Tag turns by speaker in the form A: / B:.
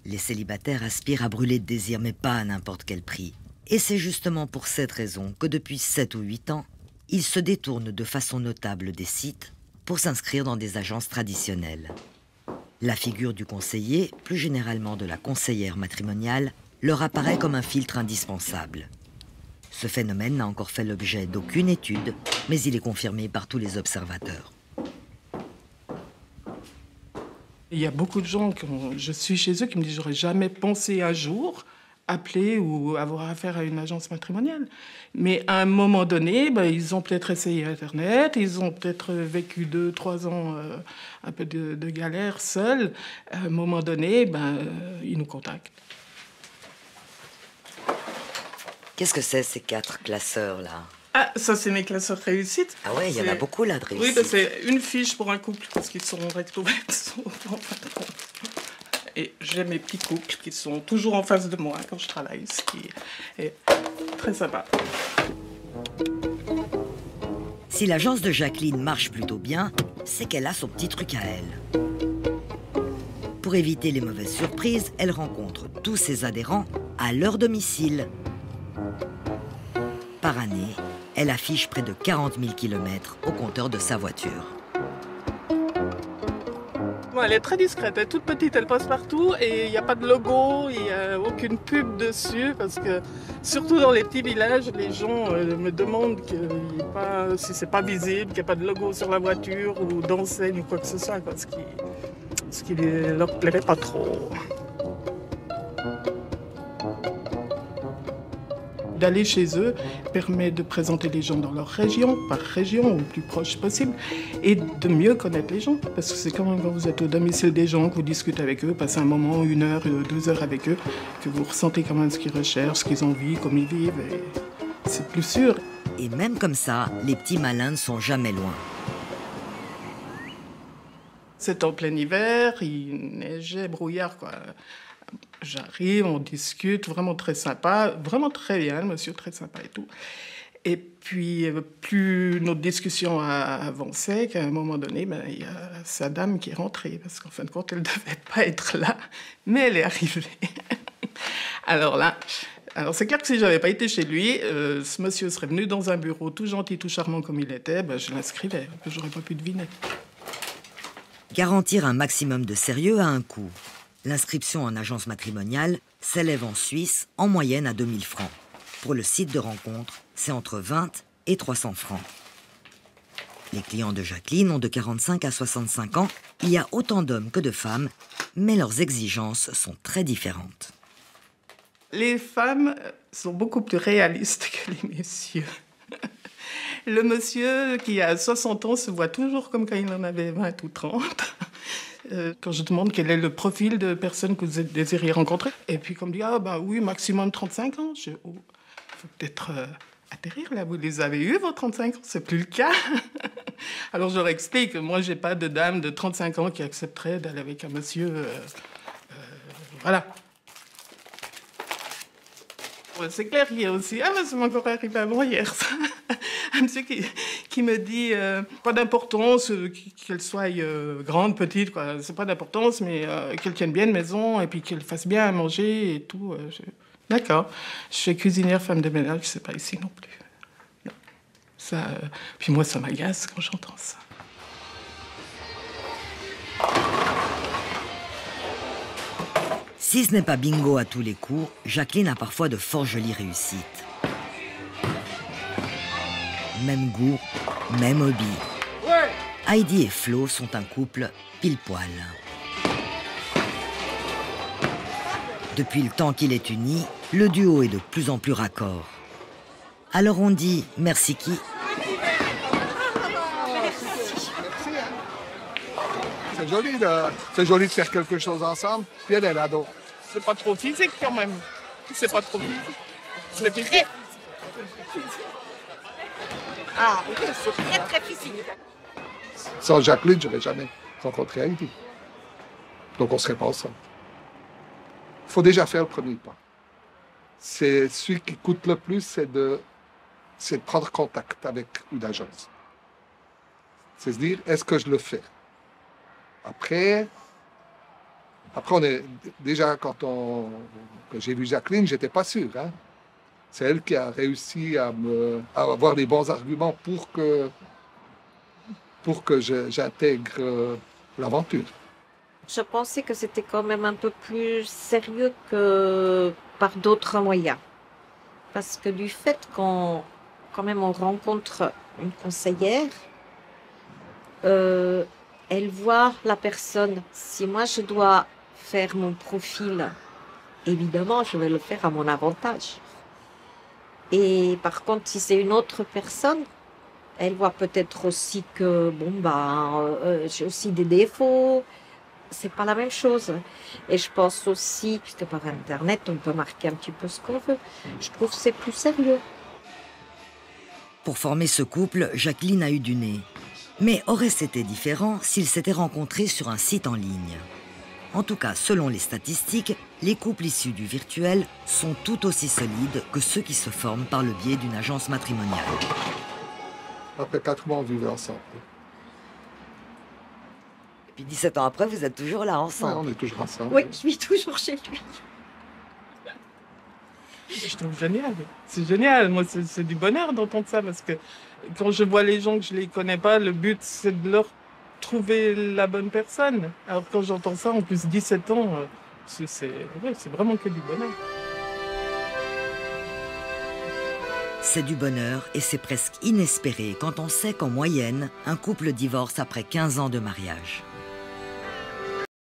A: Les célibataires aspirent à brûler de désir, mais pas à n'importe quel prix. Et c'est justement pour cette raison que depuis 7 ou 8 ans, ils se détournent de façon notable des sites pour s'inscrire dans des agences traditionnelles. La figure du conseiller, plus généralement de la conseillère matrimoniale, leur apparaît comme un filtre indispensable. Ce phénomène n'a encore fait l'objet d'aucune étude, mais il est confirmé par tous les observateurs.
B: Il y a beaucoup de gens, quand je suis chez eux, qui me disent « j'aurais jamais pensé un jour appeler ou avoir affaire à une agence matrimoniale ». Mais à un moment donné, ils ont peut-être essayé Internet, ils ont peut-être vécu 2-3 ans un peu de galère seuls. À un moment donné, ils nous contactent.
A: Qu'est-ce que c'est ces 4 classeurs-là?
B: Ah, ça, c'est mes classeurs réussites.
A: Ah ouais, il y en a beaucoup là de réussites.
B: Oui, c'est une fiche pour un couple, parce qu'ils sont recto-verso. Et j'ai mes petits couples qui sont toujours en face de moi quand je travaille, ce qui est très sympa.
A: Si l'agence de Jacqueline marche plutôt bien, c'est qu'elle a son petit truc à elle. Pour éviter les mauvaises surprises, elle rencontre tous ses adhérents à leur domicile. Par année, elle affiche près de 40 000 km au compteur de sa voiture.
B: Elle est très discrète, elle est toute petite, elle passe partout et il n'y a pas de logo, il n'y a aucune pub dessus parce que surtout dans les petits villages, les gens me demandent si c'est pas visible, qu'il n'y a pas de logo sur la voiture ou d'enseigne ou quoi que ce soit, ce qui leur plairait pas trop. D'aller chez eux permet de présenter les gens dans leur région, par région, au plus proche possible, et de mieux connaître les gens. Parce que c'est quand même quand vous êtes au domicile des gens, que vous discutez avec eux, passez un moment, 1 heure, 2 heures avec eux, que vous ressentez quand même ce qu'ils recherchent, ce qu'ils ont envie, comment ils vivent, et c'est plus sûr.
A: Et même comme ça, les petits malins ne sont jamais loin.
B: C'est en plein hiver, il neigeait, brouillard, quoi. J'arrive, on discute, vraiment très sympa, vraiment très bien, le monsieur, très sympa et tout. Et puis, plus notre discussion a avancé, qu'à un moment donné, il y a sa dame qui est rentrée, parce qu'en fin de compte, elle ne devait pas être là, mais elle est arrivée. Alors là, c'est clair que si je n'avais pas été chez lui, ce monsieur serait venu dans un bureau tout gentil, tout charmant comme il était, je l'inscrivais, je n'aurais pas pu deviner.
A: Garantir un maximum de sérieux a un coût. L'inscription en agence matrimoniale s'élève en Suisse en moyenne à 2 000 francs. Pour le site de rencontre, c'est entre 20 et 300 francs. Les clients de Jacqueline ont de 45 à 65 ans. Il y a autant d'hommes que de femmes, mais leurs exigences sont très différentes.
B: Les femmes sont beaucoup plus réalistes que les messieurs. Le monsieur qui a 60 ans se voit toujours comme quand il en avait 20 ou 30. Quand je demande quel est le profil de personne que vous désirez rencontrer. Et puis comme dit, oui, maximum 35 ans. Il faut peut-être atterrir là, vous les avez eus, vos 35 ans, c'est plus le cas. Alors je leur explique, moi j'ai pas de dame de 35 ans qui accepterait d'aller avec un monsieur, voilà. Ouais, c'est clair qu'il y a aussi, ça m'est encore arrivé avant hier, ça. Un monsieur qui me dit, pas d'importance qu'elle soit grande, petite, quoi. C'est pas d'importance, mais qu'elle tienne bien une maison et puis qu'elle fasse bien à manger et tout. D'accord. Je suis cuisinière, femme de ménage, c'est pas ici non plus. Non. Ça, puis moi, ça m'agace quand j'entends ça.
A: Si ce n'est pas bingo à tous les coups, Jacqueline a parfois de fort jolies réussites. Même goût, même hobby. Ouais. Heidi et Flo sont un couple pile-poil. Depuis le temps qu'il est uni, le duo est de plus en plus raccord. Alors on dit merci qui?
C: C'est joli de faire quelque chose ensemble. Puis elle adore.
B: C'est pas trop physique quand même. C'est pas trop physique. C'est physique.
D: Ah, oui, c'est très, très physique.
C: Sans Jacqueline, je n'aurais jamais rencontré Heidi. Donc on ne serait pas ensemble. Il faut déjà faire le premier pas. C'est celui qui coûte le plus, c'est de prendre contact avec une agence. C'est se dire, est-ce que je le fais? Après, Après, on est, déjà, quand j'ai vu Jacqueline, je n'étais pas sûr. Hein. C'est elle qui a réussi à avoir les bons arguments pour que j'intègre l'aventure.
E: Je pensais que c'était quand même un peu plus sérieux que par d'autres moyens. Parce que du fait qu'on quand même on rencontre une conseillère, elle voit la personne. Si moi je dois faire mon profil, évidemment je vais le faire à mon avantage. Et par contre, si c'est une autre personne, elle voit peut-être aussi que j'ai aussi des défauts. C'est pas la même chose. Et je pense aussi, puisque par Internet, on peut marquer un petit peu ce qu'on veut, je trouve que c'est plus sérieux.
A: Pour former ce couple, Jacqueline a eu du nez. Mais aurait-ce été différent s'ils s'étaient rencontrés sur un site en ligne? En tout cas, selon les statistiques, les couples issus du virtuel sont tout aussi solides que ceux qui se forment par le biais d'une agence matrimoniale.
C: Après 4 mois, on vivait ensemble.
A: Et puis 17 ans après, vous êtes toujours là ensemble.
C: Ouais, on est toujours ensemble.
E: Oui, je suis toujours chez lui.
B: Je trouve génial. C'est génial. Moi, c'est du bonheur d'entendre ça parce que quand je vois les gens que je ne les connais pas, le but, c'est de leur trouver la bonne personne. Alors quand j'entends ça, en plus 17 ans, c'est vraiment que du bonheur.
A: C'est du bonheur et c'est presque inespéré quand on sait qu'en moyenne, un couple divorce après 15 ans de mariage.